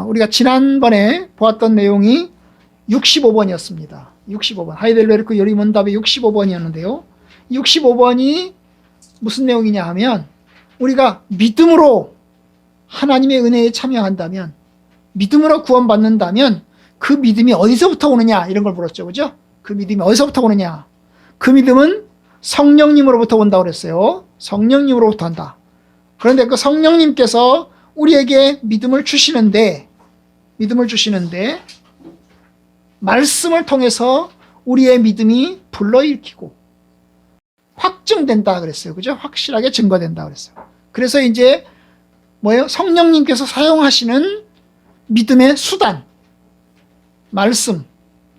우리가 지난번에 보았던 내용이 65번이었습니다. 65번. 하이델베르크 요리문답의 65번이었는데요. 65번이 무슨 내용이냐 하면 우리가 믿음으로 하나님의 은혜에 참여한다면, 믿음으로 구원받는다면 그 믿음이 어디서부터 오느냐 이런 걸 물었죠. 그죠? 그 믿음이 어디서부터 오느냐. 그 믿음은 성령님으로부터 온다고 그랬어요. 성령님으로부터 한다. 그런데 그 성령님께서 우리에게 믿음을 주시는데 말씀을 통해서 우리의 믿음이 불러일으키고 확증된다 그랬어요. 그죠? 확실하게 증거된다 그랬어요. 그래서 이제 뭐예요? 성령님께서 사용하시는 믿음의 수단, 말씀,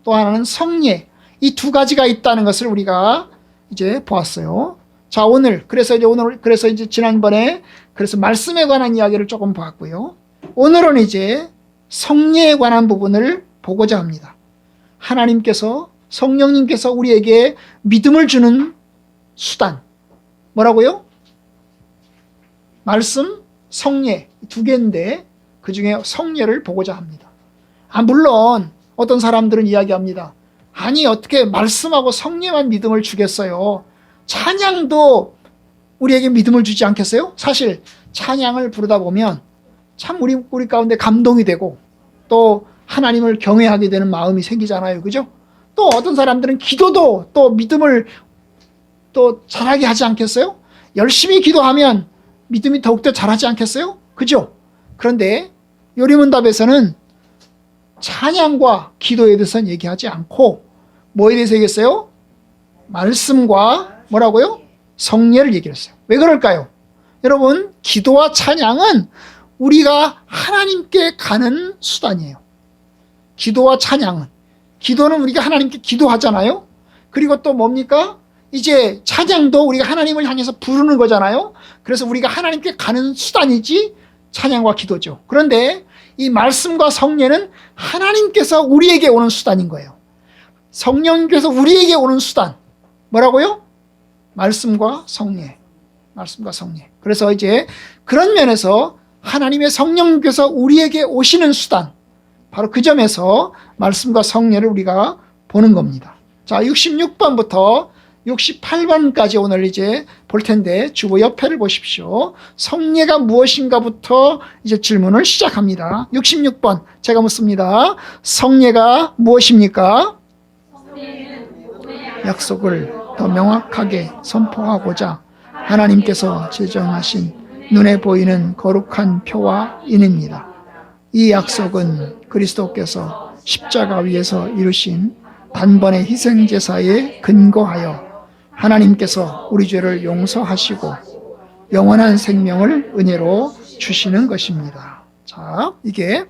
또 하나는 성례, 이 두 가지가 있다는 것을 우리가 이제 보았어요. 자, 그래서 이제 지난번에 말씀에 관한 이야기를 조금 보았고요. 오늘은 이제 성례에 관한 부분을 보고자 합니다. 성령님께서 우리에게 믿음을 주는 수단. 뭐라고요? 말씀, 성례, 두 개인데 그 중에 성례를 보고자 합니다. 물론 어떤 사람들은 이야기합니다. 아니, 어떻게 말씀하고 성례만 믿음을 주겠어요? 찬양도 우리에게 믿음을 주지 않겠어요? 사실 찬양을 부르다 보면 참 우리 가운데 감동이 되고 또 하나님을 경외하게 되는 마음이 생기잖아요. 그죠? 또 어떤 사람들은 기도도 또 믿음을 또 잘하게 하지 않겠어요? 열심히 기도하면 믿음이 더욱더 잘하지 않겠어요? 그죠? 그런데 요리문답에서는 찬양과 기도에 대해서는 얘기하지 않고 뭐에 대해서 얘기했어요? 말씀과 뭐라고요? 성례를 얘기했어요. 왜 그럴까요? 여러분, 기도와 찬양은 우리가 하나님께 가는 수단이에요. 기도와 찬양은. 기도는 우리가 하나님께 기도하잖아요. 그리고 또 뭡니까? 이제 찬양도 우리가 하나님을 향해서 부르는 거잖아요. 그래서 우리가 하나님께 가는 수단이지 찬양과 기도죠. 그런데 이 말씀과 성례는 하나님께서 우리에게 오는 수단인 거예요. 성령님께서 우리에게 오는 수단. 뭐라고요? 말씀과 성례. 말씀과 성례. 그래서 이제 그런 면에서 하나님의 성령님께서 우리에게 오시는 수단. 바로 그 점에서 말씀과 성례를 우리가 보는 겁니다. 자, 66번부터 68번까지 오늘 이제 볼 텐데 주보 옆에를 보십시오. 성례가 무엇인가부터 이제 질문을 시작합니다. 66번 제가 묻습니다. 성례가 무엇입니까? 약속을 더 명확하게 선포하고자 하나님께서 제정하신 눈에 보이는 거룩한 표와 인입니다. 이 약속은 그리스도께서 십자가 위에서 이루신 단번의 희생제사에 근거하여 하나님께서 우리 죄를 용서하시고 영원한 생명을 은혜로 주시는 것입니다. 자, 이게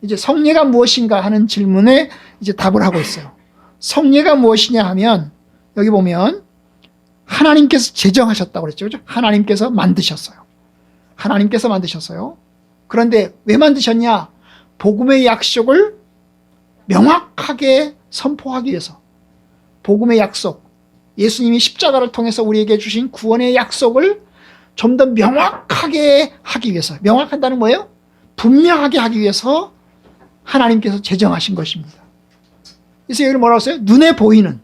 이제 성례가 무엇인가 하는 질문에 이제 답을 하고 있어요. 성례가 무엇이냐 하면 여기 보면 하나님께서 제정하셨다고 그랬죠. 그렇죠? 하나님께서 만드셨어요. 하나님께서 만드셨어요. 그런데 왜 만드셨냐? 복음의 약속을 명확하게 선포하기 위해서. 복음의 약속, 예수님이 십자가를 통해서 우리에게 주신 구원의 약속을 좀 더 명확하게 하기 위해서. 명확한다는 뭐예요? 분명하게 하기 위해서 하나님께서 제정하신 것입니다. 그래서 여기 뭐라고 했어요? 눈에 보이는,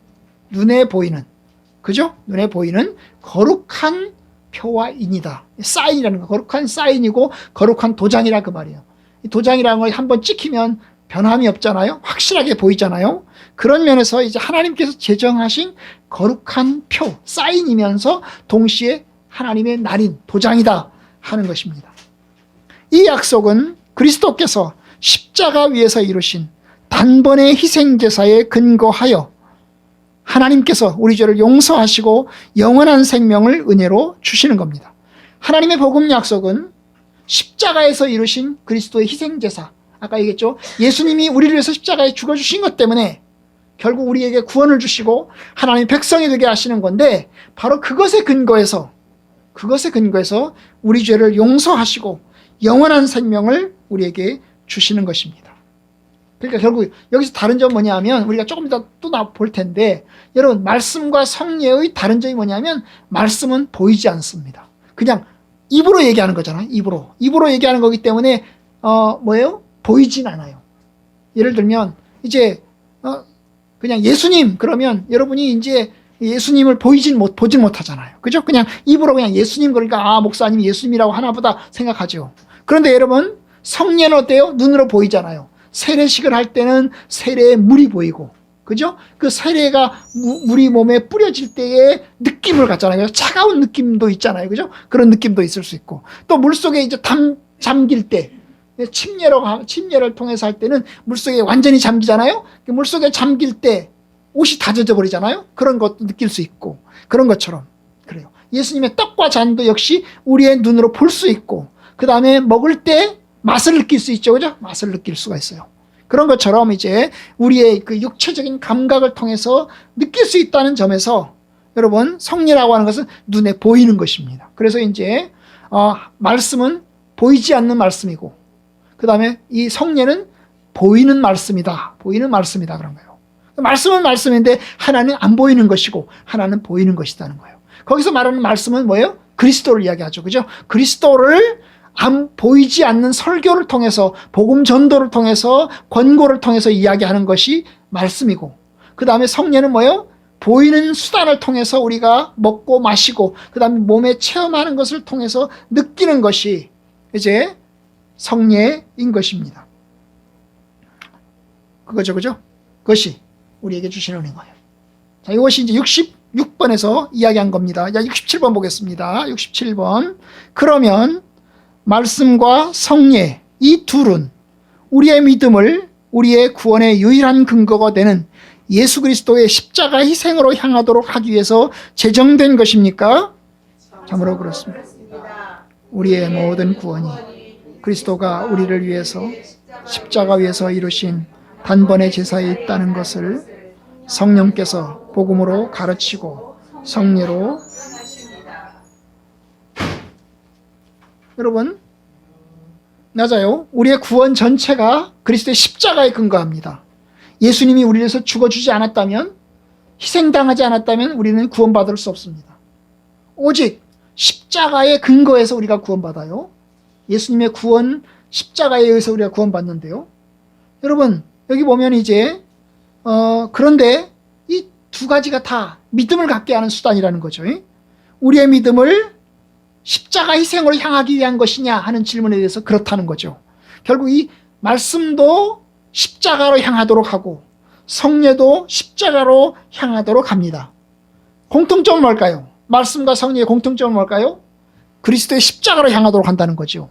그죠? 눈에 보이는 거룩한 표와 인이다. 사인이라는 거, 거룩한 사인이고 거룩한 도장이라 그 말이에요. 이 도장이라는 걸 한번 찍히면 변함이 없잖아요. 확실하게 보이잖아요. 그런 면에서 이제 하나님께서 제정하신 거룩한 표, 사인이면서 동시에 하나님의 날인 도장이다 하는 것입니다. 이 약속은 그리스도께서 십자가 위에서 이루신 단번의 희생제사에 근거하여 하나님께서 우리 죄를 용서하시고 영원한 생명을 은혜로 주시는 겁니다. 하나님의 복음 약속은 십자가에서 이루신 그리스도의 희생제사, 아까 얘기했죠. 예수님이 우리를 위해서 십자가에 죽어주신 것 때문에 결국 우리에게 구원을 주시고 하나님의 백성이 되게 하시는 건데, 바로 그것에 근거해서 우리 죄를 용서하시고 영원한 생명을 우리에게 주시는 것입니다. 그러니까 결국 여기서 다른 점은 뭐냐면, 우리가 조금 이따 또 볼 텐데, 여러분, 말씀과 성례의 다른 점이 뭐냐면, 말씀은 보이지 않습니다. 그냥 입으로 얘기하는 거잖아요. 입으로 얘기하는 거기 때문에 뭐예요? 보이진 않아요. 예를 들면 이제 그냥 예수님 그러면 여러분이 이제 예수님을 보진 못하잖아요. 그죠? 그냥 입으로 그냥 예수님 그러니까 목사님 예수님이라고 하나보다 생각하죠. 그런데 여러분 성례는 어때요? 눈으로 보이잖아요. 세례식을 할 때는 세례의 물이 보이고, 그죠? 그 세례가 물이 몸에 뿌려질 때의 느낌을 갖잖아요. 그래서 차가운 느낌도 있잖아요. 그죠? 그런 느낌도 있을 수 있고, 또 물속에 이제 잠길 때 침례를 통해서 할 때는 물속에 완전히 잠기잖아요. 물속에 잠길 때 옷이 다 젖어 버리잖아요. 그런 것도 느낄 수 있고, 그런 것처럼 그래요. 예수님의 떡과 잔도 역시 우리의 눈으로 볼 수 있고, 그 다음에 먹을 때 맛을 느낄 수 있죠. 그죠? 맛을 느낄 수가 있어요. 그런 것처럼 이제 우리의 그 육체적인 감각을 통해서 느낄 수 있다는 점에서 여러분 성례라고 하는 것은 눈에 보이는 것입니다. 그래서 이제 말씀은 보이지 않는 말씀이고, 그 다음에 이 성례는 보이는 말씀이다. 보이는 말씀이다. 그런 거예요. 말씀은 말씀인데 하나는 안 보이는 것이고 하나는 보이는 것이라는 거예요. 거기서 말하는 말씀은 뭐예요? 그리스도를 이야기하죠. 그죠? 그리스도를 보이지 않는 설교를 통해서, 복음 전도를 통해서, 권고를 통해서 이야기하는 것이 말씀이고, 그 다음에 성례는 뭐예요? 보이는 수단을 통해서 우리가 먹고 마시고, 그 다음에 몸에 체험하는 것을 통해서 느끼는 것이 이제 성례인 것입니다. 그거죠, 그죠? 그것이 우리에게 주시는 은혜인 거예요. 자, 이것이 이제 66번에서 이야기한 겁니다. 67번 보겠습니다. 67번. 그러면 말씀과 성례, 이 둘은 우리의 믿음을 우리의 구원의 유일한 근거가 되는 예수 그리스도의 십자가 희생으로 향하도록 하기 위해서 제정된 것입니까? 참으로 그렇습니다. 우리의 모든 구원이 그리스도가 우리를 위해서 십자가 위에서 이루신 단번의 제사에 있다는 것을 성령께서 복음으로 가르치고 성례로, 여러분 맞아요. 우리의 구원 전체가 그리스도의 십자가에 근거합니다. 예수님이 우리를 위해서 죽어주지 않았다면, 희생당하지 않았다면 우리는 구원받을 수 없습니다. 오직 십자가의 근거에서 우리가 구원받아요. 예수님의 구원, 십자가에 의해서 우리가 구원받는데요. 여러분 여기 보면 이제 그런데 이 두 가지가 다 믿음을 갖게 하는 수단이라는 거죠. 우리의 믿음을 십자가 희생으로 향하기 위한 것이냐 하는 질문에 대해서 그렇다는 거죠. 결국 이 말씀도 십자가로 향하도록 하고 성례도 십자가로 향하도록 합니다. 공통점은 뭘까요? 말씀과 성례의 공통점은 뭘까요? 그리스도의 십자가로 향하도록 한다는 거죠.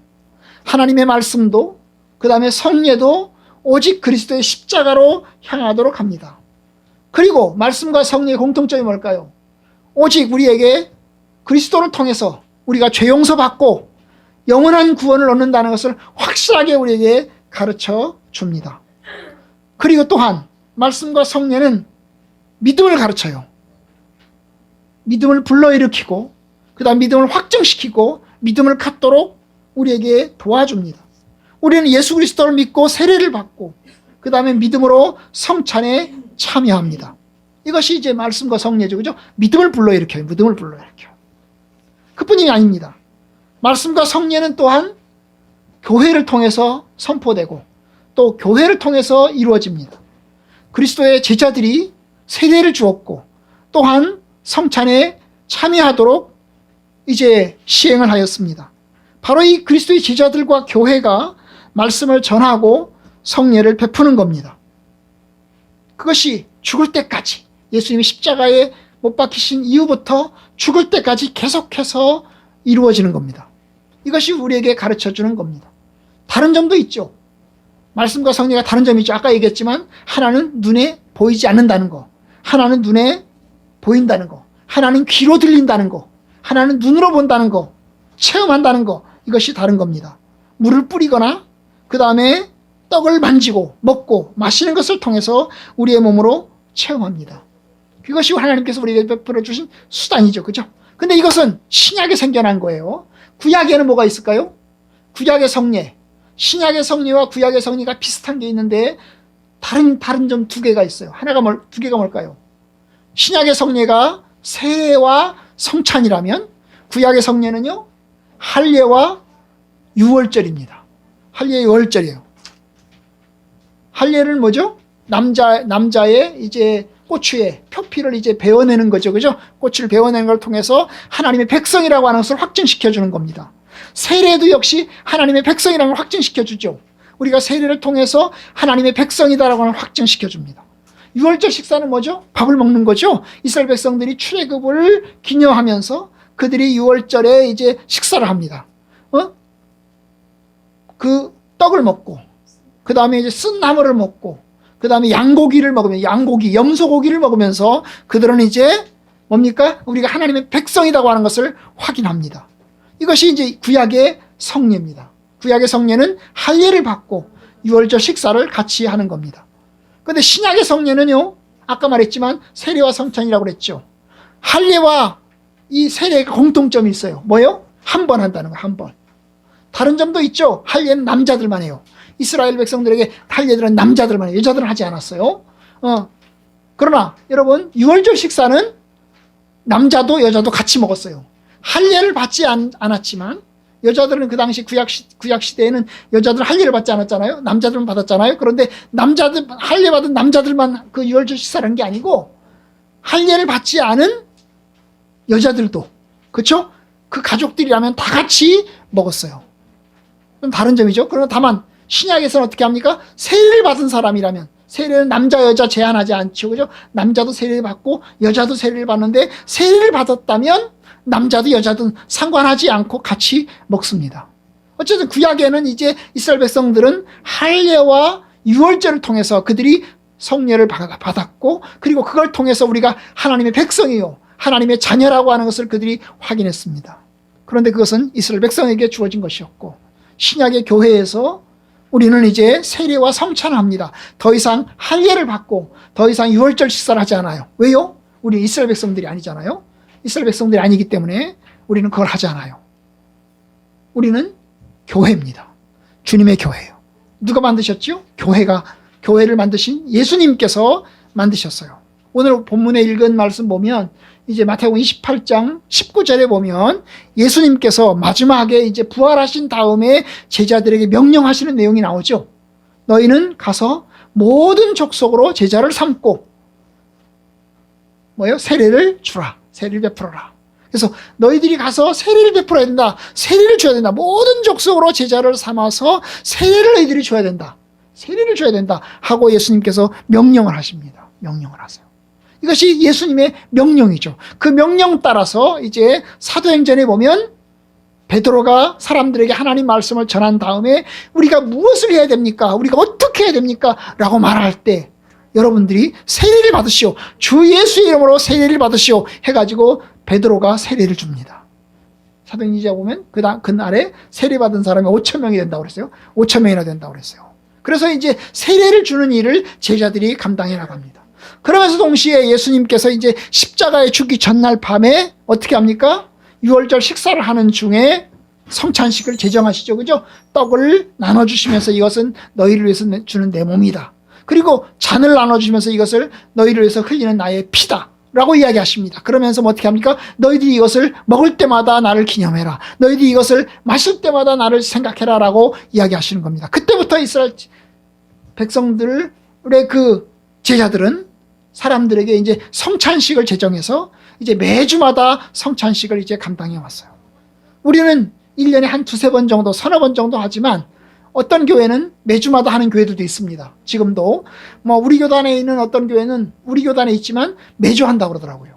하나님의 말씀도 그 다음에 성례도 오직 그리스도의 십자가로 향하도록 합니다. 그리고 말씀과 성례의 공통점이 뭘까요? 오직 우리에게 그리스도를 통해서 우리가 죄 용서받고 영원한 구원을 얻는다는 것을 확실하게 우리에게 가르쳐 줍니다. 그리고 또한 말씀과 성례는 믿음을 가르쳐요. 믿음을 불러일으키고 그 다음 믿음을 확정시키고 믿음을 갖도록 우리에게 도와줍니다. 우리는 예수 그리스도를 믿고 세례를 받고 그 다음에 믿음으로 성찬에 참여합니다. 이것이 이제 말씀과 성례죠. 그죠? 믿음을 불러일으켜요. 믿음을 불러일으켜요. 그뿐이 아닙니다. 말씀과 성례는 또한 교회를 통해서 선포되고 또 교회를 통해서 이루어집니다. 그리스도의 제자들이 세례를 주었고 또한 성찬에 참여하도록 이제 시행을 하였습니다. 바로 이 그리스도의 제자들과 교회가 말씀을 전하고 성례를 베푸는 겁니다. 그것이 죽을 때까지, 예수님이 십자가에 못 박히신 이후부터 죽을 때까지 계속해서 이루어지는 겁니다. 이것이 우리에게 가르쳐주는 겁니다. 다른 점도 있죠. 말씀과 성례가 다른 점이 있죠. 아까 얘기했지만 하나는 눈에 보이지 않는다는 거, 하나는 눈에 보인다는 거, 하나는 귀로 들린다는 거, 하나는 눈으로 본다는 거, 체험한다는 거, 이것이 다른 겁니다. 물을 뿌리거나 그 다음에 떡을 만지고 먹고 마시는 것을 통해서 우리의 몸으로 체험합니다. 그것이 하나님께서 우리에게 베풀어 주신 수단이죠. 그죠? 근데 이것은 신약에 생겨난 거예요. 구약에는 뭐가 있을까요? 구약의 성례, 신약의 성례와 구약의 성례가 비슷한 게 있는데 다른 점 두 개가 있어요. 두 개가 뭘까요? 신약의 성례가 세례와 성찬이라면 구약의 성례는요, 할례와 유월절입니다. 할례 유월절이에요. 할례는 뭐죠? 남자의 이제 꼬추에 표피를 이제 베어내는 거죠. 그죠? 꼬추를 베어내는 걸 통해서 하나님의 백성이라고 하는 것을 확증시켜 주는 겁니다. 세례도 역시 하나님의 백성이라는 걸 확증시켜 주죠. 우리가 세례를 통해서 하나님의 백성이다라고 하는 걸 확증시켜 줍니다. 유월절 식사는 뭐죠? 밥을 먹는 거죠. 이스라엘 백성들이 출애굽을 기념하면서 그들이 유월절에 이제 식사를 합니다. 그 떡을 먹고, 그 다음에 이제 쓴 나물을 먹고, 그 다음에 양고기를 먹으면, 염소고기를 먹으면서 그들은 이제 뭡니까? 우리가 하나님의 백성이라고 하는 것을 확인합니다. 이것이 이제 구약의 성례입니다. 구약의 성례는 할례를 받고 유월절 식사를 같이 하는 겁니다. 그런데 신약의 성례는요, 아까 말했지만 세례와 성찬이라고 그랬죠. 할례와 이 세례가 공통점이 있어요. 뭐요? 한 번 한다는 거예요. 한 번. 다른 점도 있죠. 할례는 남자들만 해요. 이스라엘 백성들에게 할례들은 남자들만 해요. 여자들은 하지 않았어요. 그러나 여러분, 유월절 식사는 남자도 여자도 같이 먹었어요. 할례를 받지 않았지만 여자들은 그 당시 구약 시대에는 여자들은 할례를 받지 않았잖아요. 남자들은 받았잖아요. 그런데 할례 받은 남자들만 그 유월절 식사를 한 게 아니고 할례를 받지 않은 여자들도, 그렇죠? 그 가족들이라면 다 같이 먹었어요. 좀 다른 점이죠. 그러나 다만 신약에서는 어떻게 합니까? 세례를 받은 사람이라면, 세례는 남자 여자 제한하지 않죠. 그죠? 남자도 세례를 받고 여자도 세례를 받는데, 세례를 받았다면 남자도 여자도 상관하지 않고 같이 먹습니다. 어쨌든 구약에는 이제 이스라엘 백성들은 할례와 유월절을 통해서 그들이 성례를 받았고, 그리고 그걸 통해서 우리가 하나님의 백성이요, 하나님의 자녀라고 하는 것을 그들이 확인했습니다. 그런데 그것은 이스라엘 백성에게 주어진 것이었고, 신약의 교회에서 우리는 이제 세례와 성찬을 합니다. 더 이상 할례를 받고 더 이상 유월절 식사를 하지 않아요. 왜요? 우리 이스라엘 백성들이 아니잖아요. 이스라엘 백성들이 아니기 때문에 우리는 그걸 하지 않아요. 우리는 교회입니다. 주님의 교회예요. 누가 만드셨죠? 교회를 만드신 예수님께서 만드셨어요. 오늘 본문에 읽은 말씀 보면 이제 마태복음 28장 19절에 보면 예수님께서 마지막에 이제 부활하신 다음에 제자들에게 명령하시는 내용이 나오죠. 너희는 가서 모든 족속으로 제자를 삼고 세례를 주라. 세례를 베풀어라. 그래서 너희들이 가서 세례를 베풀어야 된다. 세례를 줘야 된다. 모든 족속으로 제자를 삼아서 세례를 너희들이 줘야 된다. 세례를 줘야 된다 하고 예수님께서 명령을 하십니다. 명령을 하세요. 이것이 예수님의 명령이죠. 그 명령 따라서 이제 사도행전에 보면 베드로가 사람들에게 하나님 말씀을 전한 다음에 우리가 무엇을 해야 됩니까? 우리가 어떻게 해야 됩니까? 라고 말할 때 여러분들이 세례를 받으시오. 주 예수의 이름으로 세례를 받으시오. 해가지고 베드로가 세례를 줍니다. 사도행전에 보면 그날에 세례받은 사람이 5,000명이 된다고 그랬어요. 5,000명이나 된다고 그랬어요. 그래서 이제 세례를 주는 일을 제자들이 감당해 나갑니다. 그러면서 동시에 예수님께서 이제 십자가에 죽기 전날 밤에 어떻게 합니까? 유월절 식사를 하는 중에 성찬식을 제정하시죠. 그죠? 떡을 나눠주시면서 이것은 너희를 위해서 주는 내 몸이다. 그리고 잔을 나눠주시면서 이것을 너희를 위해서 흘리는 나의 피다. 라고 이야기하십니다. 그러면서 어떻게 합니까? 너희들이 이것을 먹을 때마다 나를 기념해라. 너희들이 이것을 마실 때마다 나를 생각해라. 라고 이야기하시는 겁니다. 그때부터 이스라엘 백성들의 그 제자들은 사람들에게 이제 성찬식을 제정해서 이제 매주마다 성찬식을 이제 감당해 왔어요. 우리는 1년에 한 두세 번 정도, 서너 번 정도 하지만 어떤 교회는 매주마다 하는 교회들도 있습니다. 지금도 우리 교단에 있는 어떤 교회는 우리 교단에 있지만 매주 한다고 그러더라고요.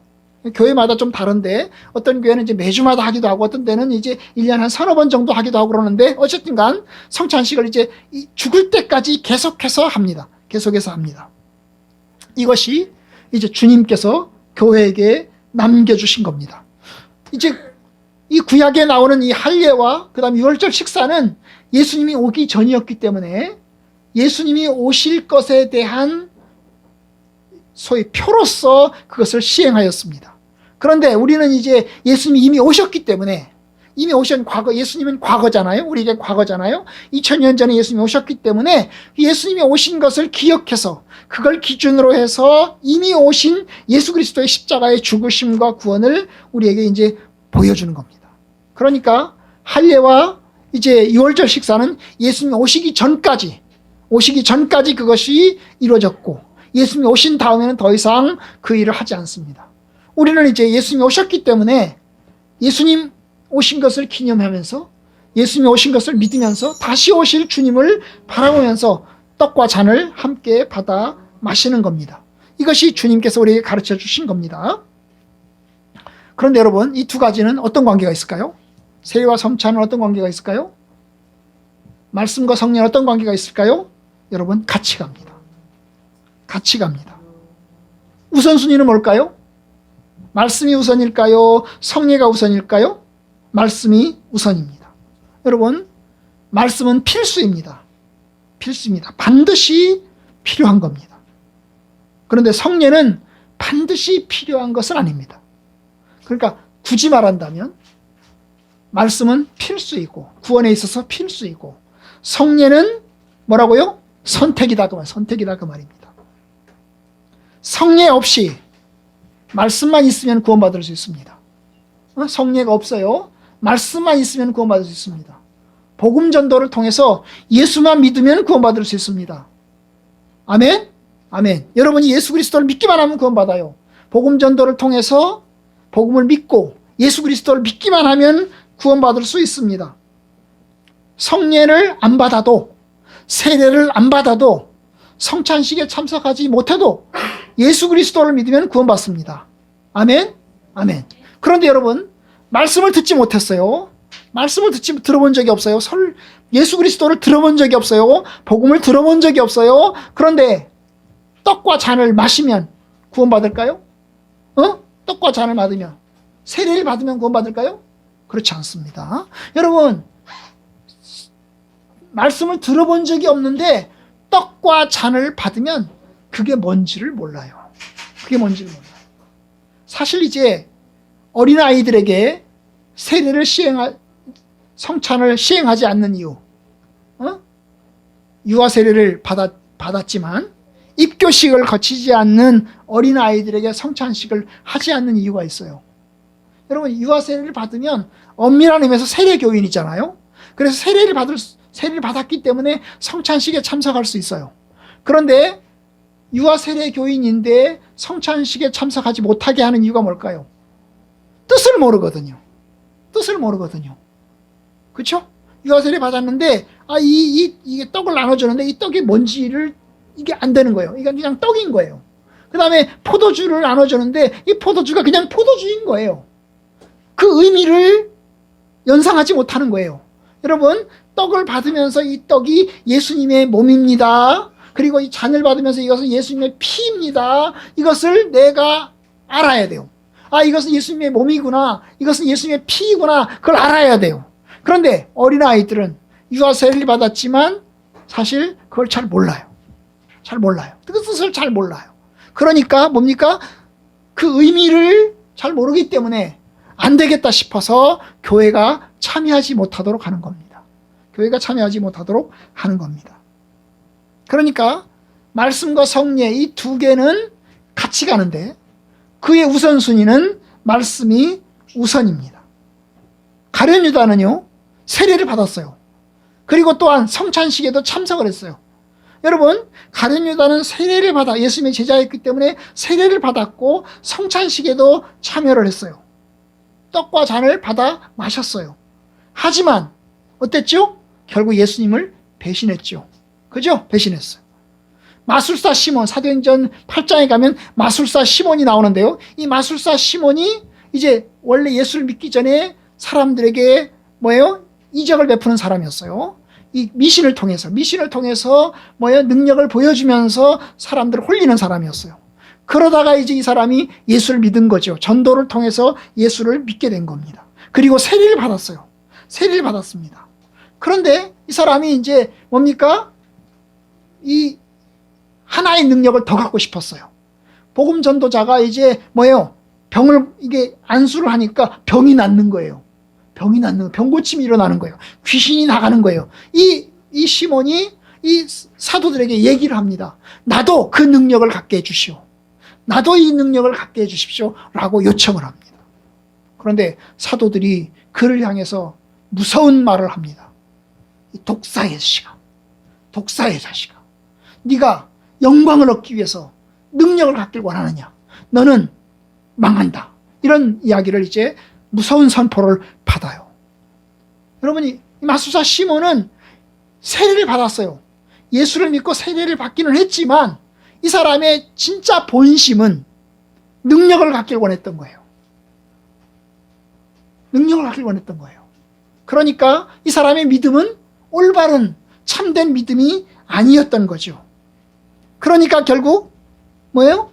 교회마다 좀 다른데 어떤 교회는 이제 매주마다 하기도 하고 어떤 데는 이제 1년에 한 서너 번 정도 하기도 하고 그러는데 어쨌든 간 성찬식을 이제 죽을 때까지 계속해서 합니다. 계속해서 합니다. 이것이 이제 주님께서 교회에게 남겨주신 겁니다. 이제 이 구약에 나오는 이 할례와 그 다음 유월절 식사는 예수님이 오기 전이었기 때문에 예수님이 오실 것에 대한 소위 표로서 그것을 시행하였습니다. 그런데 우리는 이제 예수님이 이미 오셨기 때문에 이미 오신 예수님은 과거잖아요. 우리에게 과거잖아요. 2000년 전에 예수님이 오셨기 때문에 예수님이 오신 것을 기억해서 그걸 기준으로 해서 이미 오신 예수 그리스도의 십자가의 죽으심과 구원을 우리에게 이제 보여주는 겁니다. 그러니까 할례와 이제 유월절 식사는 예수님이 오시기 전까지 오시기 전까지 그것이 이루어졌고 예수님이 오신 다음에는 더 이상 그 일을 하지 않습니다. 우리는 이제 예수님이 오셨기 때문에 예수님 오신 것을 기념하면서 예수님이 오신 것을 믿으면서 다시 오실 주님을 바라보면서 떡과 잔을 함께 받아 마시는 겁니다. 이것이 주님께서 우리에게 가르쳐 주신 겁니다. 그런데 여러분, 이 두 가지는 어떤 관계가 있을까요? 세례와 성찬은 어떤 관계가 있을까요? 말씀과 성령은 어떤 관계가 있을까요? 여러분, 같이 갑니다. 같이 갑니다. 우선순위는 뭘까요? 말씀이 우선일까요? 성례가 우선일까요? 말씀이 우선입니다. 여러분, 말씀은 필수입니다. 필수입니다. 반드시 필요한 겁니다. 그런데 성례는 반드시 필요한 것은 아닙니다. 그러니까 굳이 말한다면 말씀은 필수이고 구원에 있어서 필수이고 성례는 뭐라고요? 선택이다 그 말, 선택이다 그 말입니다. 성례 없이 말씀만 있으면 구원받을 수 있습니다. 성례가 없어요. 말씀만 있으면 구원받을 수 있습니다. 복음 전도를 통해서 예수만 믿으면 구원받을 수 있습니다. 아멘? 아멘. 여러분이 예수 그리스도를 믿기만 하면 구원받아요. 복음 전도를 통해서 복음을 믿고 예수 그리스도를 믿기만 하면 구원받을 수 있습니다. 성례를 안 받아도 세례를 안 받아도 성찬식에 참석하지 못해도 예수 그리스도를 믿으면 구원받습니다. 아멘? 아멘. 그런데 여러분, 말씀을 듣지 못했어요. 말씀을 들어본 적이 없어요. 예수 그리스도를 들어본 적이 없어요. 복음을 들어본 적이 없어요. 그런데 떡과 잔을 마시면 구원받을까요? 떡과 잔을 받으면, 세례를 받으면 구원받을까요? 그렇지 않습니다. 여러분, 말씀을 들어본 적이 없는데 떡과 잔을 받으면 그게 뭔지를 몰라요. 그게 뭔지를 몰라요. 사실 이제 어린아이들에게 성찬을 시행하지 않는 이유, 유아 세례를 받았지만 입교식을 거치지 않는 어린아이들에게 성찬식을 하지 않는 이유가 있어요. 여러분, 유아 세례를 받으면 엄밀한 의미에서 세례교인이잖아요. 그래서 세례를 받았기 때문에 성찬식에 참석할 수 있어요. 그런데 유아 세례교인인데 성찬식에 참석하지 못하게 하는 이유가 뭘까요? 뜻을 모르거든요. 뜻을 모르거든요. 그렇죠? 유아 세례 받았는데 이게 떡을 나눠주는데 이 떡이 뭔지를 이게 안 되는 거예요. 이건 그냥 떡인 거예요. 그 다음에 포도주를 나눠주는데 이 포도주가 그냥 포도주인 거예요. 그 의미를 연상하지 못하는 거예요. 여러분, 떡을 받으면서 이 떡이 예수님의 몸입니다. 그리고 이 잔을 받으면서 이것은 예수님의 피입니다. 이것을 내가 알아야 돼요. 이것은 예수님의 몸이구나. 이것은 예수님의 피이구나. 그걸 알아야 돼요. 그런데 어린아이들은 유아 세례를 받았지만 사실 그걸 잘 몰라요. 잘 몰라요. 그 뜻을 잘 몰라요. 그러니까 뭡니까? 그 의미를 잘 모르기 때문에 안 되겠다 싶어서 교회가 참여하지 못하도록 하는 겁니다. 교회가 참여하지 못하도록 하는 겁니다. 그러니까 말씀과 성례 이 두 개는 같이 가는데 그의 우선순위는 말씀이 우선입니다. 가룟 유다는요, 세례를 받았어요. 그리고 또한 성찬식에도 참석을 했어요. 여러분, 가룟 유다는 세례를 받아 예수님의 제자였기 때문에 세례를 받았고 성찬식에도 참여를 했어요. 떡과 잔을 받아 마셨어요. 하지만 어땠죠? 결국 예수님을 배신했죠. 그죠? 배신했어요. 마술사 시몬, 사도행전 8장에 가면 마술사 시몬이 나오는데요. 이 마술사 시몬이 이제 원래 예수를 믿기 전에 사람들에게 뭐예요? 이적을 베푸는 사람이었어요. 이 미신을 통해서 뭐예요? 능력을 보여주면서 사람들을 홀리는 사람이었어요. 그러다가 이제 이 사람이 예수를 믿은 거죠. 전도를 통해서 예수를 믿게 된 겁니다. 그리고 세례를 받았어요. 세례를 받았습니다. 그런데 이 사람이 이제 뭡니까? 이 하나의 능력을 더 갖고 싶었어요. 복음 전도자가 이제 뭐예요? 병을 이게 안수를 하니까 병이 낫는 거예요. 병이 낫는 거예요. 병고침이 일어나는 거예요. 귀신이 나가는 거예요. 이 시몬이 이 사도들에게 얘기를 합니다. 나도 그 능력을 갖게 해주시오. 나도 이 능력을 갖게 해주십시오. 라고 요청을 합니다. 그런데 사도들이 그를 향해서 무서운 말을 합니다. 독사의 자식아. 독사의 자식아. 네가 영광을 얻기 위해서 능력을 갖길 원하느냐? 너는 망한다. 이런 이야기를 이제 무서운 선포를 받아요. 여러분이 마술사 시몬은 세례를 받았어요. 예수를 믿고 세례를 받기는 했지만 이 사람의 진짜 본심은 능력을 갖길 원했던 거예요. 능력을 갖길 원했던 거예요. 그러니까 이 사람의 믿음은 올바른 참된 믿음이 아니었던 거죠. 그러니까 결국 뭐예요?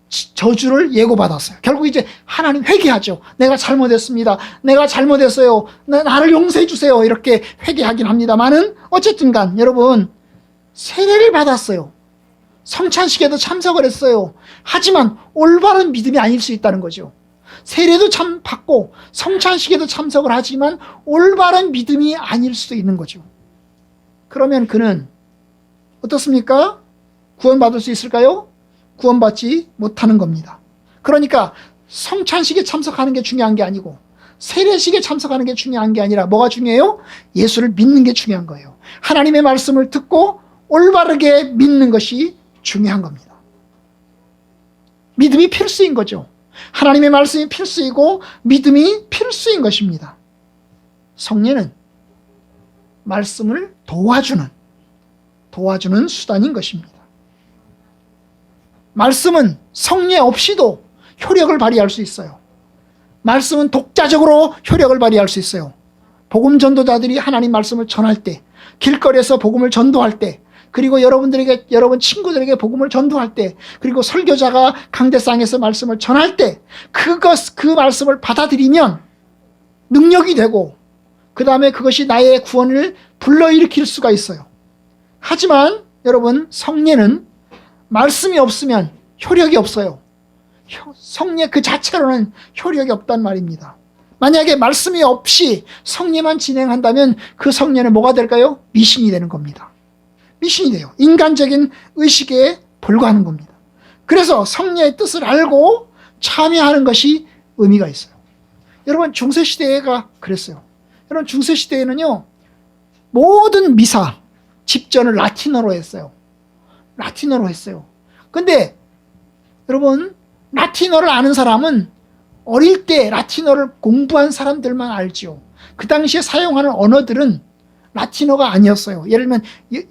저주를 예고받았어요. 결국 이제 하나님 회개하죠. 내가 잘못했습니다. 내가 잘못했어요. 나를 용서해 주세요. 이렇게 회개하긴 합니다만은 어쨌든 간 여러분 세례를 받았어요. 성찬식에도 참석을 했어요. 하지만 올바른 믿음이 아닐 수 있다는 거죠. 세례도 참 받고 성찬식에도 참석을 하지만 올바른 믿음이 아닐 수도 있는 거죠. 그러면 그는 어떻습니까? 구원받을 수 있을까요? 구원받지 못하는 겁니다. 그러니까 성찬식에 참석하는 게 중요한 게 아니고 세례식에 참석하는 게 중요한 게 아니라 뭐가 중요해요? 예수를 믿는 게 중요한 거예요. 하나님의 말씀을 듣고 올바르게 믿는 것이 중요한 겁니다. 믿음이 필수인 거죠. 하나님의 말씀이 필수이고 믿음이 필수인 것입니다. 성례는 말씀을 도와주는 수단인 것입니다. 말씀은 성례 없이도 효력을 발휘할 수 있어요. 말씀은 독자적으로 효력을 발휘할 수 있어요. 복음 전도자들이 하나님 말씀을 전할 때, 길거리에서 복음을 전도할 때, 그리고 여러분 친구들에게 복음을 전도할 때, 그리고 설교자가 강대상에서 말씀을 전할 때, 그 말씀을 받아들이면 능력이 되고, 그 다음에 그것이 나의 구원을 불러일으킬 수가 있어요. 하지만 여러분 성례는 말씀이 없으면 효력이 없어요. 성례 그 자체로는 효력이 없단 말입니다. 만약에 말씀이 없이 성례만 진행한다면 그 성례는 뭐가 될까요? 미신이 되는 겁니다. 미신이 돼요. 인간적인 의식에 불과하는 겁니다. 그래서 성례의 뜻을 알고 참여하는 것이 의미가 있어요. 여러분 중세시대가 그랬어요. 여러분 중세시대에는요 모든 미사 집전을 라틴어로 했어요. 라틴어로 했어요. 근데 여러분 라틴어를 아는 사람은 어릴 때 라틴어를 공부한 사람들만 알지요. 그 당시에 사용하는 언어들은 라틴어가 아니었어요. 예를 들면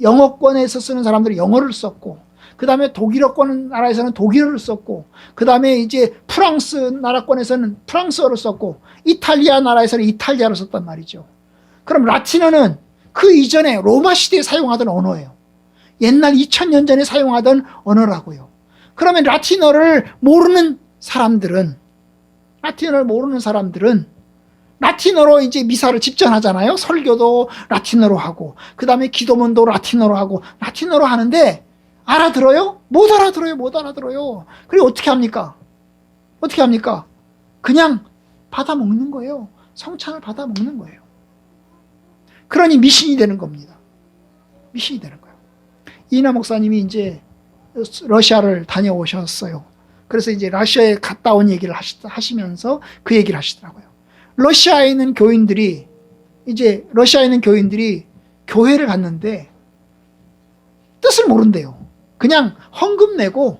영어권에서 쓰는 사람들이 영어를 썼고, 그 다음에 독일어권 나라에서는 독일어를 썼고, 그 다음에 이제 프랑스 나라권에서는 프랑스어를 썼고, 이탈리아 나라에서는 이탈리아를 썼단 말이죠. 그럼 라틴어는 그 이전에 로마 시대에 사용하던 언어예요. 옛날 2000년 전에 사용하던 언어라고요. 그러면 라틴어를 모르는 사람들은 라틴어로 이제 미사를 집전하잖아요. 설교도 라틴어로 하고, 그 다음에 기도문도 라틴어로 하고, 라틴어로 하는데 알아들어요? 못 알아들어요. 그리고 어떻게 합니까? 그냥 받아 먹는 거예요. 성찬을 받아 먹는 거예요. 그러니 미신이 되는 겁니다. 미신이 되는 거예요. 이나 목사님이 이제 러시아를 다녀오셨어요. 그래서 이제 러시아에 갔다 온 얘기를 하시면서 그 얘기를 하시더라고요. 러시아에 있는 교인들이 교회를 갔는데 뜻을 모른대요. 그냥 헌금 내고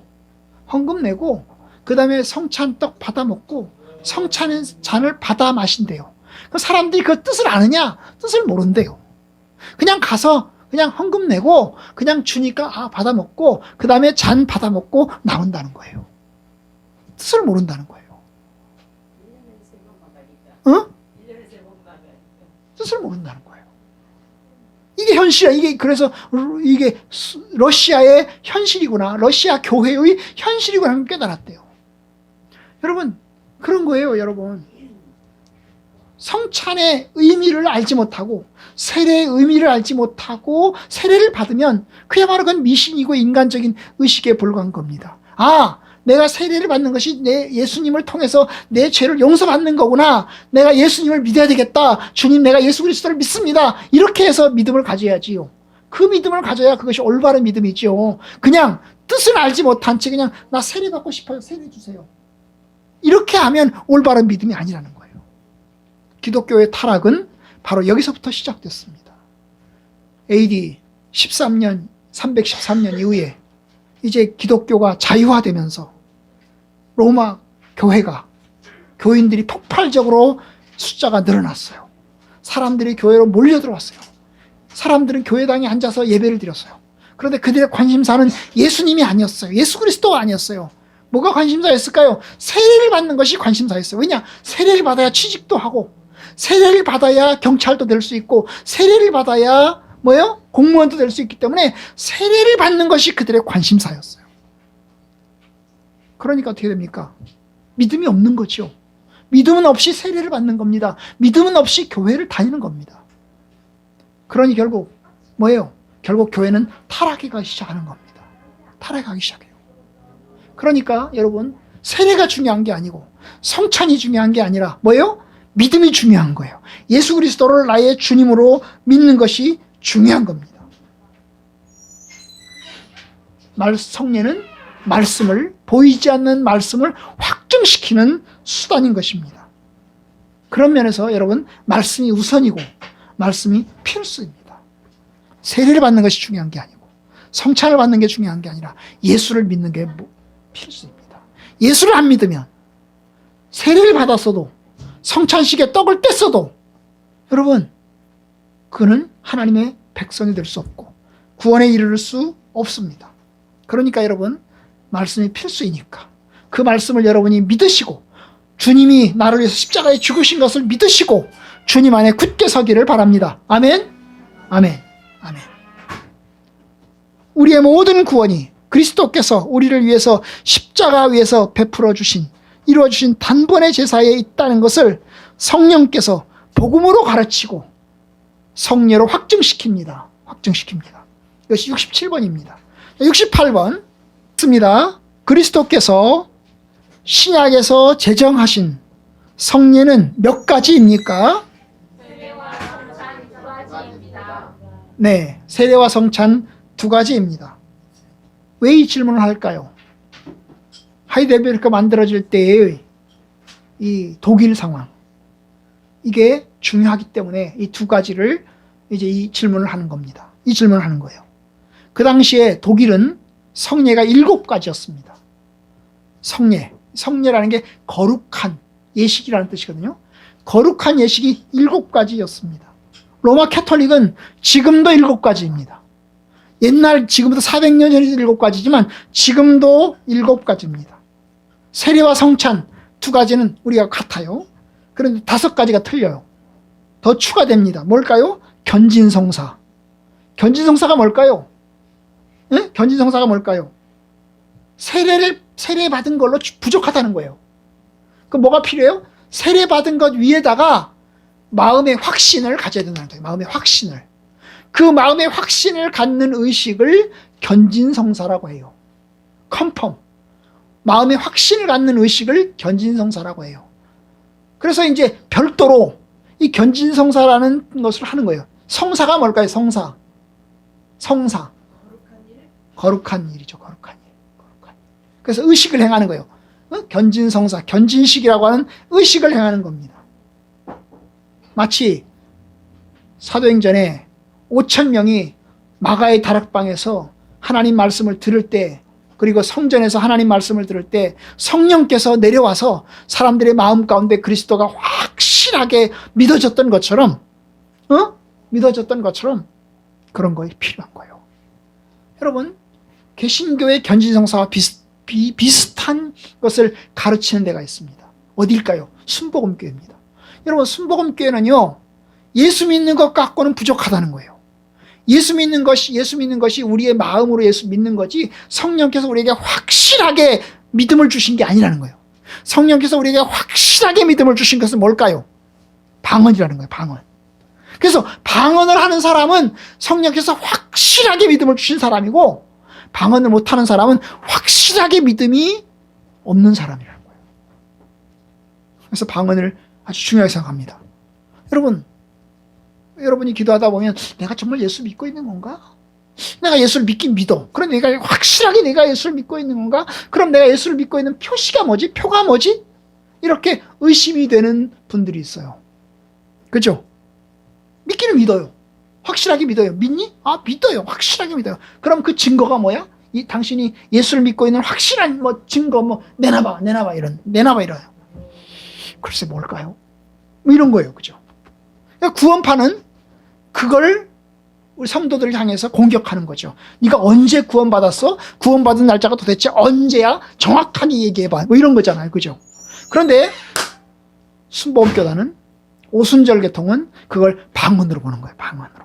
그 다음에 성찬떡 받아 먹고 성찬의 잔을 받아 마신대요. 그 사람들이 그 뜻을 아느냐? 뜻을 모른대요. 그냥 가서 그냥 헌금 내고 그냥 주니까 받아 먹고 그 다음에 잔 받아 먹고 나온다는 거예요. 뜻을 모른다는 거예요. 어? 뜻을 모른다는 거예요. 이게 현실이야. 그래서 이게 러시아의 현실이구나. 러시아 교회의 현실이구나 하는 걸 깨달았대요. 여러분, 그런 거예요, 여러분. 성찬의 의미를 알지 못하고, 세례의 의미를 알지 못하고, 세례를 받으면 그야말로 그건 미신이고 인간적인 의식에 불과한 겁니다. 내가 세례를 받는 것이 내 예수님을 통해서 내 죄를 용서받는 거구나. 내가 예수님을 믿어야 되겠다. 주님, 내가 예수 그리스도를 믿습니다. 이렇게 해서 믿음을 가져야지요. 그 믿음을 가져야 그것이 올바른 믿음이지요. 그냥 뜻을 알지 못한 채 그냥 나 세례 받고 싶어요. 세례 주세요. 이렇게 하면 올바른 믿음이 아니라는 거예요. 기독교의 타락은 바로 여기서부터 시작됐습니다. AD 13년 313년 이후에 이제 기독교가 자유화되면서 로마 교회가 교인들이 폭발적으로 숫자가 늘어났어요. 사람들이 교회로 몰려들어왔어요. 사람들은 교회당에 앉아서 예배를 드렸어요. 그런데 그들의 관심사는 예수님이 아니었어요. 예수 그리스도가 아니었어요. 뭐가 관심사였을까요? 세례를 받는 것이 관심사였어요. 왜냐? 세례를 받아야 취직도 하고, 세례를 받아야 경찰도 될 수 있고, 세례를 받아야 뭐요? 공무원도 될 수 있기 때문에 세례를 받는 것이 그들의 관심사였어요. 그러니까 어떻게 됩니까? 믿음이 없는 거죠. 믿음은 없이 세례를 받는 겁니다. 믿음은 없이 교회를 다니는 겁니다. 그러니 결국 뭐예요? 결국 교회는 타락해가기 시작하는 겁니다. 타락하기 시작해요. 그러니까 여러분, 세례가 중요한 게 아니고 성찬이 중요한 게 아니라 뭐예요? 믿음이 중요한 거예요. 예수 그리스도를 나의 주님으로 믿는 것이 중요한 겁니다. 성례는 말씀을, 보이지 않는 말씀을 확증시키는 수단인 것입니다. 그런 면에서 여러분, 말씀이 우선이고 말씀이 필수입니다. 세례를 받는 것이 중요한 게 아니고 성찬을 받는 게 중요한 게 아니라 예수를 믿는 게 필수입니다. 예수를 안 믿으면 세례를 받았어도 성찬식에 떡을 뗐어도 여러분, 그는 하나님의 백성이 될 수 없고 구원에 이르를 수 없습니다. 그러니까 여러분, 말씀이 필수이니까 그 말씀을 여러분이 믿으시고 주님이 나를 위해서 십자가에 죽으신 것을 믿으시고 주님 안에 굳게 서기를 바랍니다. 아멘. 아멘. 아멘. 우리의 모든 구원이 그리스도께서 우리를 위해서 십자가 위에서 베풀어 주신, 이루어 주신 단번의 제사에 있다는 것을 성령께서 복음으로 가르치고 성례로 확증시킵니다. 확증시킵니다. 이것이 67번입니다. 68번 씁니다. 그리스도께서 신약에서 제정하신 성례는 몇 가지입니까? 세례와 성찬 2가지입니다. 네, 세례와 성찬 2가지입니다. 왜 이 질문을 할까요? 하이델베르크가 만들어질 때의 이 독일 상황, 이게 중요하기 때문에 이 2가지를 이제 이 질문을 하는 겁니다. 이 질문을 하는 거예요. 그 당시에 독일은 성례가 7가지였습니다. 성례라는 게 거룩한 예식이라는 뜻이거든요. 거룩한 예식이 7가지였습니다. 로마 캐톨릭은 지금도 7가지입니다. 옛날, 지금부터 400년 전에도 7가지지만 지금도 7가지입니다. 세례와 성찬 2가지는 우리가 같아요. 그런데 5가지가 틀려요. 더 추가됩니다. 뭘까요? 견진성사. 견진성사가 뭘까요? 네? 견진성사가 뭘까요? 세례 받은 걸로 부족하다는 거예요. 그럼 뭐가 필요해요? 세례 받은 것 위에다가 마음의 확신을 가져야 된다는 거예요. 마음의 확신을. 그 마음의 확신을 갖는 의식을 견진성사라고 해요. 컨펌. 마음의 확신을 갖는 의식을 견진성사라고 해요. 그래서 이제 별도로 이 견진성사라는 것을 하는 거예요. 성사가 뭘까요? 성사. 거룩한 일이죠. 거룩한 일. 그래서 의식을 행하는 거예요. 견진성사, 견진식이라고 하는 의식을 행하는 겁니다. 마치 사도행전에 5,000명이 마가의 다락방에서 하나님 말씀을 들을 때, 그리고 성전에서 하나님 말씀을 들을 때 성령께서 내려와서 사람들의 마음 가운데 그리스도가 확실하게 믿어졌던 것처럼, 믿어졌던 것처럼 그런 것이 필요한 거예요. 여러분, 개신교의 견진성사와 비슷한 것을 가르치는 데가 있습니다. 어딜까요? 순복음교회입니다. 여러분, 순복음교회는요, 예수 믿는 것 갖고는 부족하다는 거예요. 예수 믿는 것이 우리의 마음으로 예수 믿는 거지, 성령께서 우리에게 확실하게 믿음을 주신 게 아니라는 거예요. 성령께서 우리에게 확실하게 믿음을 주신 것은 뭘까요? 방언이라는 거예요. 방언. 그래서 방언을 하는 사람은 성령께서 확실하게 믿음을 주신 사람이고, 방언을 못하는 사람은 확실하게 믿음이 없는 사람이라는 거예요. 그래서 방언을 아주 중요하게 생각합니다. 여러분이 기도하다 보면 내가 정말 예수 믿고 있는 건가? 내가 예수를 믿긴 믿어. 그럼 내가 확실하게 내가 예수를 믿고 있는 건가? 그럼 내가 예수를 믿고 있는 표시가 뭐지? 표가 뭐지? 이렇게 의심이 되는 분들이 있어요. 그죠? 믿기는 믿어요. 확실하게 믿어요. 믿니? 아, 믿어요. 확실하게 믿어요. 그럼 그 증거가 뭐야? 당신이 예수를 믿고 있는 확실한 증거 내놔봐 이래요. 글쎄 뭘까요? 이런 거예요. 그죠? 그러니까 구원파는 그걸 우리 성도들을 향해서 공격하는 거죠. 네가 언제 구원받았어? 구원받은 날짜가 도대체 언제야? 정확하게 얘기해봐. 이런 거잖아요. 그죠? 그런데 순복음교단은 오순절 계통은 그걸 방언으로 보는 거예요. 방언으로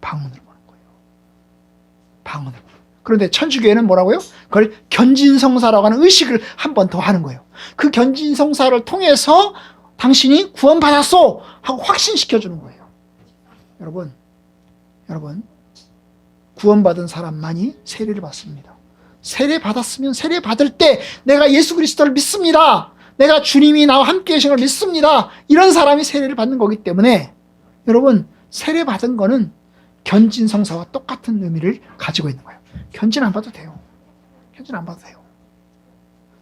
보는 거예요. 방언으로. 그런데 천주교회는 뭐라고요? 그걸 견진성사라고 하는 의식을 한 번 더 하는 거예요. 그 견진성사를 통해서 당신이 구원받았어! 하고 확신시켜주는 거예요. 여러분, 구원받은 사람만이 세례를 받습니다. 세례 받았으면 세례 받을 때 내가 예수 그리스도를 믿습니다. 내가 주님이 나와 함께 계신 걸 믿습니다. 이런 사람이 세례를 받는 거기 때문에 여러분, 세례 받은 거는 견진성사와 똑같은 의미를 가지고 있는 거예요. 견진 안 받아도 돼요.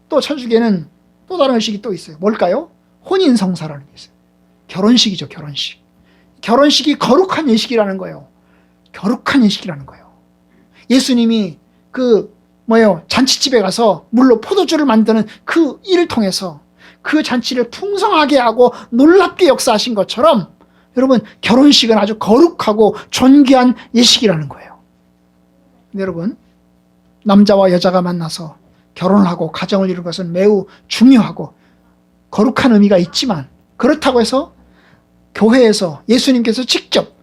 또 천주교는 또 다른 의식이 또 있어요. 뭘까요? 혼인성사라는 게 있어요. 결혼식이죠. 결혼식이 거룩한 예식이라는 거예요. 예수님이 잔치집에 가서 물로 포도주를 만드는 그 일을 통해서 그 잔치를 풍성하게 하고 놀랍게 역사하신 것처럼 여러분, 결혼식은 아주 거룩하고 존귀한 예식이라는 거예요. 근데 여러분, 남자와 여자가 만나서 결혼을 하고 가정을 이루는 것은 매우 중요하고 거룩한 의미가 있지만, 그렇다고 해서 교회에서 예수님께서 직접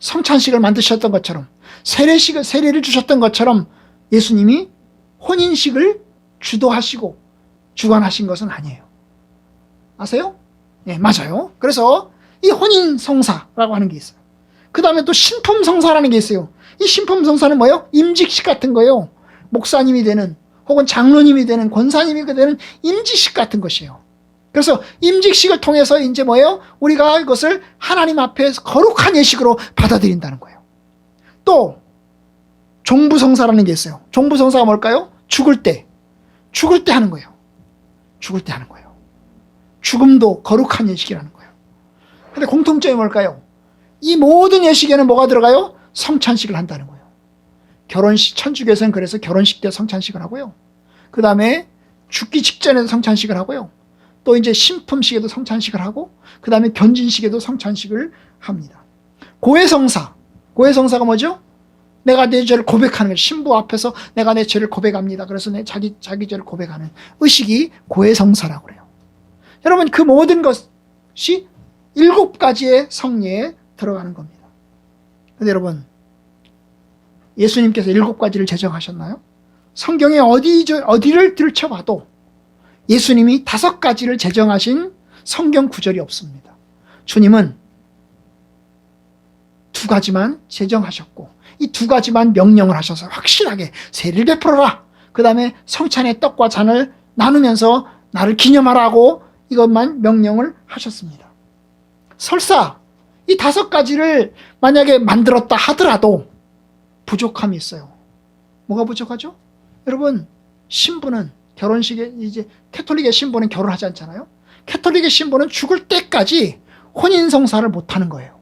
성찬식을 만드셨던 것처럼 세례를 주셨던 것처럼 예수님이 혼인식을 주도하시고 주관하신 것은 아니에요. 아세요? 네, 맞아요. 그래서 이 혼인성사라고 하는 게 있어요. 그 다음에 또 신품성사라는 게 있어요. 이 신품성사는 뭐예요? 임직식 같은 거예요. 목사님이 되는, 혹은 장로님이 되는, 권사님이 되는 임직식 같은 것이에요. 그래서 임직식을 통해서 이제 뭐예요? 우리가 이것을 하나님 앞에서 거룩한 예식으로 받아들인다는 거예요. 또 종부성사라는 게 있어요. 종부성사가 뭘까요? 죽을 때 하는 거예요. 죽음도 거룩한 예식이라는 거예요. 근데 공통점이 뭘까요? 이 모든 예식에는 뭐가 들어가요? 성찬식을 한다는 거예요. 결혼식, 천주교에서는 그래서 결혼식 때 성찬식을 하고요. 그 다음에 죽기 직전에도 성찬식을 하고요. 또 이제 신품식에도 성찬식을 하고, 그 다음에 견진식에도 성찬식을 합니다. 고해성사가 뭐죠? 내가 내 죄를 고백하는 거예요. 신부 앞에서 내가 내 죄를 고백합니다. 그래서 자기 죄를 고백하는 의식이 고해성사라고 그래요. 여러분, 그 모든 것이 7가지의 성례에 들어가는 겁니다. 그런데 여러분, 예수님께서 7가지를 제정하셨나요? 성경에 어디를 들춰봐도 예수님이 5가지를 제정하신 성경 구절이 없습니다. 주님은 2가지만 제정하셨고, 이 2가지만 명령을 하셔서 확실하게 세례를 베풀어라. 그 다음에 성찬의 떡과 잔을 나누면서 나를 기념하라고 이것만 명령을 하셨습니다. 설사 이 5가지를 만약에 만들었다 하더라도 부족함이 있어요. 뭐가 부족하죠? 여러분, 신부는 결혼식에, 이제 캐톨릭의 신부는 결혼하지 않잖아요. 캐톨릭의 신부는 죽을 때까지 혼인성사를 못하는 거예요.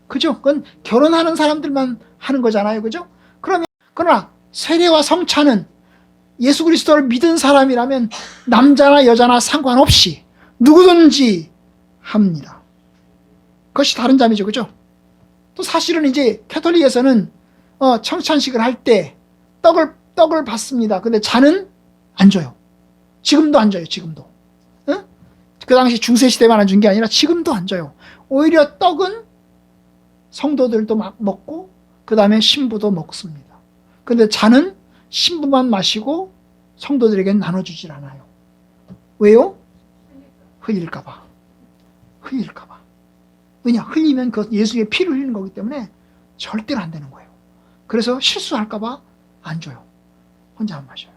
그죠? 그건 결혼하는 사람들만 하는 거잖아요. 그죠? 그러나 세례와 성찬은 예수 그리스도를 믿은 사람이라면 남자나 여자나 상관없이 누구든지 합니다. 그것이 다른 점이죠. 그죠? 또 사실은 이제 캐톨릭에서는 성찬식을 할 때 떡을 받습니다. 근데 잔은 안 줘요. 지금도 안 줘요. 지금도. 응? 그 당시 중세시대만 안 준 게 아니라 지금도 안 줘요. 오히려 떡은 성도들도 막 먹고 그 다음에 신부도 먹습니다. 근데 잔은 신부만 마시고 성도들에게 나눠주질 않아요. 왜요? 흘릴까봐. 왜냐? 흘리면 그 예수의 피를 흘리는 거기 때문에 절대로 안 되는 거예요. 그래서 실수할까봐 안 줘요. 혼자 안 마셔요.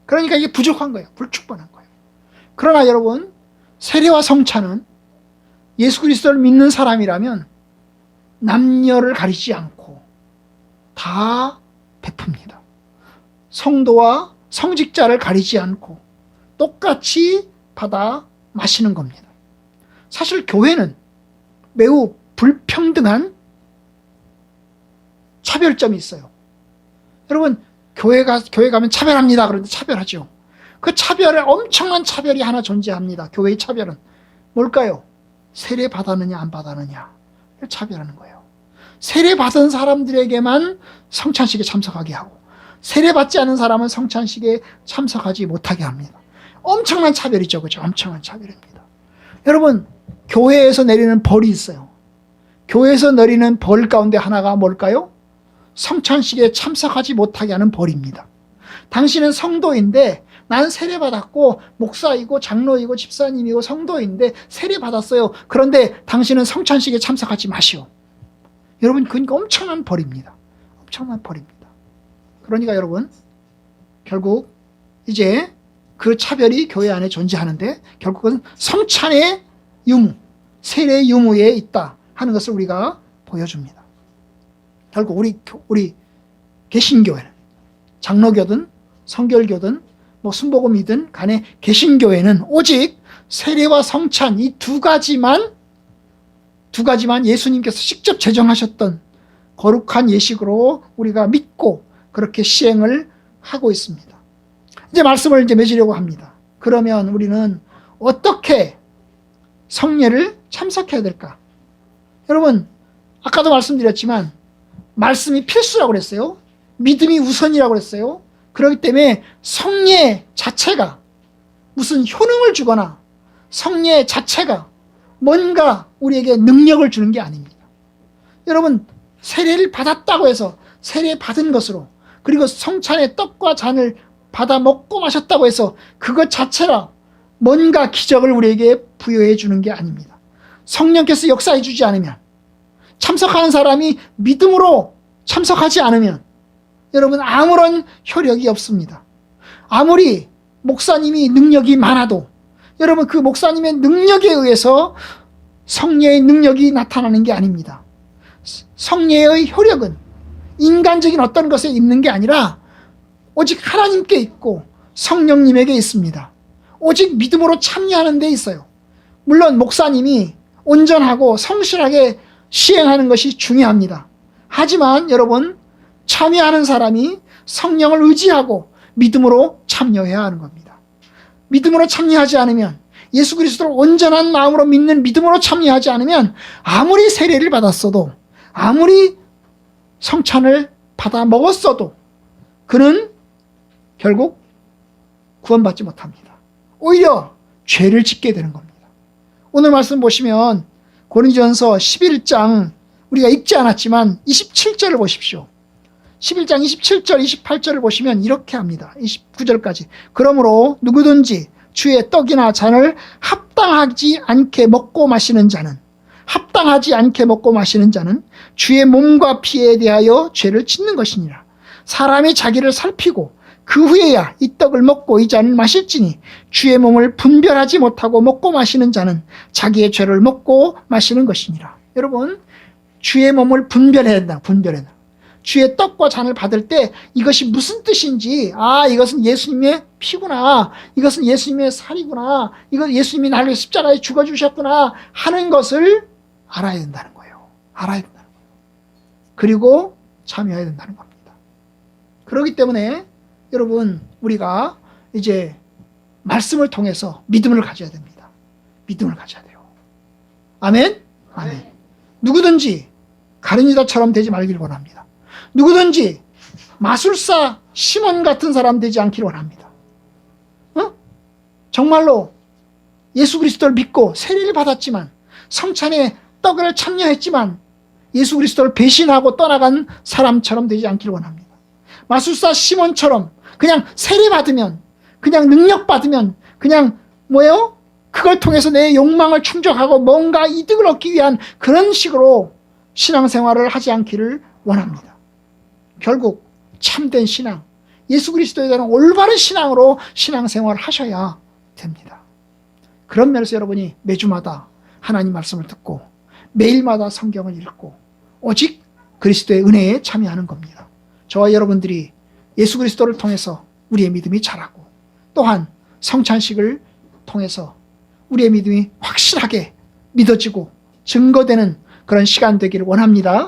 그러니까 이게 부족한 거예요. 불충분한 거예요. 그러나 여러분, 세례와 성찬은 예수 그리스도를 믿는 사람이라면 남녀를 가리지 않고 다 베풉니다. 성도와 성직자를 가리지 않고 똑같이 받아 마시는 겁니다. 사실 교회는 매우 불평등한 차별점이 있어요. 여러분, 교회 가면 차별합니다. 그런데 차별하죠. 그 차별에 엄청난 차별이 하나 존재합니다. 교회의 차별은 뭘까요? 세례 받았느냐 안 받았느냐 차별하는 거예요. 세례 받은 사람들에게만 성찬식에 참석하게 하고 세례 받지 않은 사람은 성찬식에 참석하지 못하게 합니다. 엄청난 차별이죠. 그죠? 엄청난 차별입니다. 여러분, 교회에서 내리는 벌이 있어요. 교회에서 내리는 벌 가운데 하나가 뭘까요? 성찬식에 참석하지 못하게 하는 벌입니다. 당신은 성도인데 나는 세례받았고 목사이고 장로이고 집사님이고 성도인데 세례받았어요. 그런데 당신은 성찬식에 참석하지 마시오. 여러분, 그러니까 엄청난 벌입니다. 엄청난 벌입니다. 그러니까 여러분, 결국 이제 그 차별이 교회 안에 존재하는데 결국은 성찬의 유무, 세례의 유무에 있다 하는 것을 우리가 보여줍니다. 결국 우리 개신교회는 장로교든 성결교든 뭐 순복음이든 간에 개신교회는 오직 세례와 성찬 이 두 가지만 예수님께서 직접 제정하셨던 거룩한 예식으로 우리가 믿고 그렇게 시행을 하고 있습니다. 이제 말씀을 이제 맺으려고 합니다. 그러면 우리는 어떻게 성례를 참석해야 될까? 여러분, 아까도 말씀드렸지만 말씀이 필수라고 그랬어요. 믿음이 우선이라고 그랬어요. 그렇기 때문에 성례 자체가 무슨 효능을 주거나 성례 자체가 뭔가 우리에게 능력을 주는 게 아닙니다. 여러분, 세례를 받았다고 해서 세례 받은 것으로 그리고 성찬의 떡과 잔을 받아 먹고 마셨다고 해서 그것 자체라 뭔가 기적을 우리에게 부여해 주는 게 아닙니다. 성령께서 역사해 주지 않으면, 참석하는 사람이 믿음으로 참석하지 않으면 여러분 아무런 효력이 없습니다. 아무리 목사님이 능력이 많아도 여러분 그 목사님의 능력에 의해서 성례의 능력이 나타나는 게 아닙니다. 성례의 효력은 인간적인 어떤 것에 있는 게 아니라 오직 하나님께 있고 성령님에게 있습니다. 오직 믿음으로 참여하는 데 있어요. 물론 목사님이 온전하고 성실하게 시행하는 것이 중요합니다. 하지만 여러분, 참여하는 사람이 성령을 의지하고 믿음으로 참여해야 하는 겁니다. 믿음으로 참여하지 않으면, 예수 그리스도를 온전한 마음으로 믿는 믿음으로 참여하지 않으면 아무리 세례를 받았어도 아무리 성찬을 받아 먹었어도 그는 결국 구원받지 못합니다. 오히려 죄를 짓게 되는 겁니다. 오늘 말씀 보시면 고린도전서 11장 우리가 읽지 않았지만 27절을 보십시오. 11장 27절, 28절을 보시면 이렇게 합니다. 29절까지. 그러므로 누구든지 주의 떡이나 잔을 합당하지 않게 먹고 마시는 자는 주의 몸과 피에 대하여 죄를 짓는 것이니라. 사람이 자기를 살피고 그 후에야 이 떡을 먹고 이 잔을 마실지니 주의 몸을 분별하지 못하고 먹고 마시는 자는 자기의 죄를 먹고 마시는 것이니라. 여러분, 주의 몸을 분별해야 된다. 주의 떡과 잔을 받을 때 이것이 무슨 뜻인지, 이것은 예수님의 피구나, 이것은 예수님의 살이구나, 이건 예수님이 나를 십자가에 죽어주셨구나 하는 것을 알아야 된다는 거예요. 그리고 참여해야 된다는 겁니다. 그렇기 때문에 여러분, 우리가 이제 말씀을 통해서 믿음을 가져야 됩니다. 믿음을 가져야 돼요. 아멘? 누구든지 가룟유다처럼 되지 말기를 원합니다. 누구든지 마술사 시몬 같은 사람 되지 않기를 원합니다. 정말로 예수 그리스도를 믿고 세례를 받았지만 성찬에 떡을 참여했지만 예수 그리스도를 배신하고 떠나간 사람처럼 되지 않기를 원합니다. 마술사 시몬처럼 그냥 세례 받으면, 그냥 능력 받으면, 그냥 그걸 통해서 내 욕망을 충족하고 뭔가 이득을 얻기 위한 그런 식으로 신앙생활을 하지 않기를 원합니다. 결국 참된 신앙, 예수 그리스도에 대한 올바른 신앙으로 신앙생활을 하셔야 됩니다. 그런 면에서 여러분이 매주마다 하나님 말씀을 듣고 매일마다 성경을 읽고 오직 그리스도의 은혜에 참여하는 겁니다. 저와 여러분들이 예수 그리스도를 통해서 우리의 믿음이 자라고 또한 성찬식을 통해서 우리의 믿음이 확실하게 믿어지고 증거되는 그런 시간 되기를 원합니다.